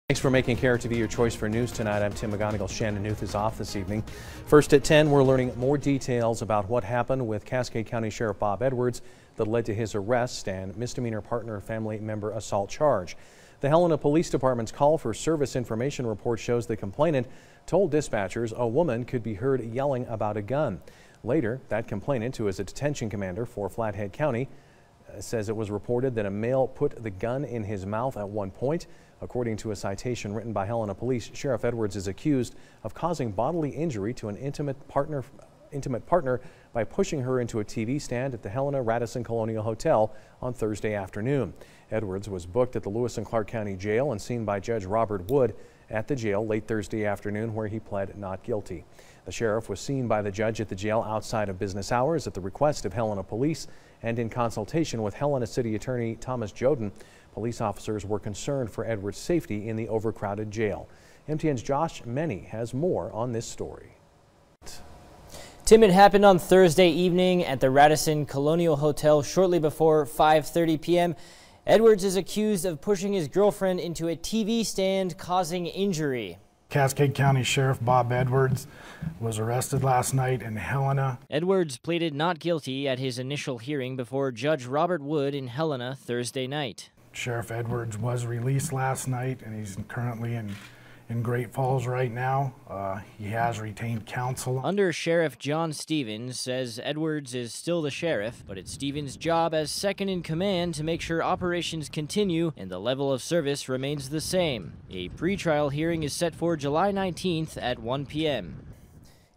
Thanks for making KRTV your choice for news tonight. I'm Tim McGonigal. Shannon Newth is off this evening. First at 10, we're learning more details about what happened with Cascade County Sheriff Bob Edwards that led to his arrest and misdemeanor partner family member assault charge. The Helena Police Department's call for service information report shows the complainant told dispatchers a woman could be heard yelling about a gun. Later, that complainant, who is a detention commander for Flathead County, says it was reported that a male put the gun in his mouth at one point. According to a citation written by Helena Police, Sheriff Edwards is accused of causing bodily injury to an intimate partner by pushing her into a TV stand at the Helena Radisson Colonial Hotel on Thursday afternoon. Edwards was booked at the Lewis and Clark County Jail and seen by Judge Robert Wood at the jail late Thursday afternoon, where he pled not guilty. The sheriff was seen by the judge at the jail outside of business hours at the request of Helena Police and in consultation with Helena City Attorney Thomas Joden. Police officers were concerned for Edwards' safety in the overcrowded jail. MTN's Josh Meny has more on this story. Tim, it happened on Thursday evening at the Radisson Colonial Hotel shortly before 5:30 p.m. Edwards is accused of pushing his girlfriend into a TV stand, causing injury. Cascade County Sheriff Bob Edwards was arrested last night in Helena. Edwards pleaded not guilty at his initial hearing before Judge Robert Wood in Helena Thursday night. Sheriff Edwards was released last night, and he's currently in Great Falls right now. He has retained counsel. Under Sheriff John Stevens says Edwards is still the sheriff, but it's Stevens' job as second in command to make sure operations continue and the level of service remains the same. A pretrial hearing is set for July 19th at 1 p.m.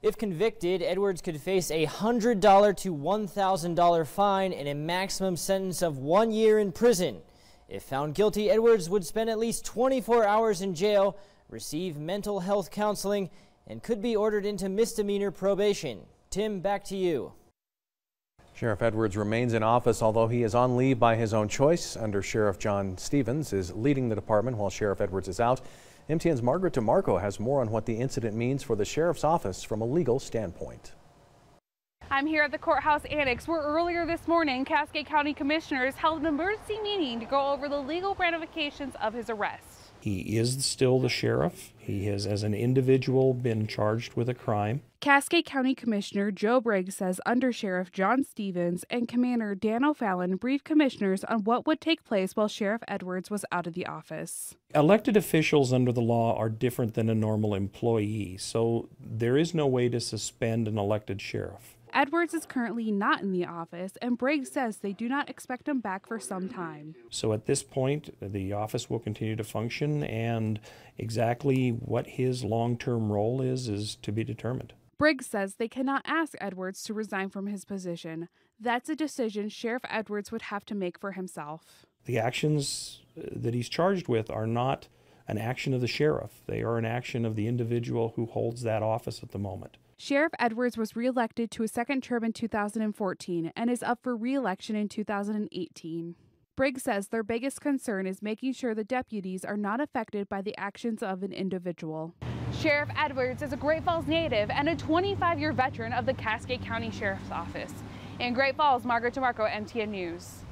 If convicted, Edwards could face a $100 to $1,000 fine and a maximum sentence of 1 year in prison. If found guilty, Edwards would spend at least 24 hours in jail, receive mental health counseling, and could be ordered into misdemeanor probation. Tim, back to you. Sheriff Edwards remains in office, although he is on leave by his own choice. Under Sheriff John Stevens is leading the department while Sheriff Edwards is out. MTN's Margaret DeMarco has more on what the incident means for the sheriff's office from a legal standpoint. I'm here at the courthouse annex where earlier this morning Cascade County commissioners held an emergency meeting to go over the legal ramifications of his arrest. He is still the sheriff. He has, as an individual, been charged with a crime. Cascade County Commissioner Joe Briggs says Under Sheriff John Stevens and Commander Dan O'Fallon briefed commissioners on what would take place while Sheriff Edwards was out of the office. Elected officials under the law are different than a normal employee, so there is no way to suspend an elected sheriff. Edwards is currently not in the office, and Briggs says they do not expect him back for some time. So at this point, the office will continue to function, and exactly what his long-term role is to be determined. Briggs says they cannot ask Edwards to resign from his position. That's a decision Sheriff Edwards would have to make for himself. The actions that he's charged with are not an action of the sheriff. They are an action of the individual who holds that office at the moment. Sheriff Edwards was reelected to a second term in 2014 and is up for re-election in 2018. Briggs says their biggest concern is making sure the deputies are not affected by the actions of an individual. Sheriff Edwards is a Great Falls native and a 25-year veteran of the Cascade County Sheriff's Office. In Great Falls, Margaret DeMarco, MTN News.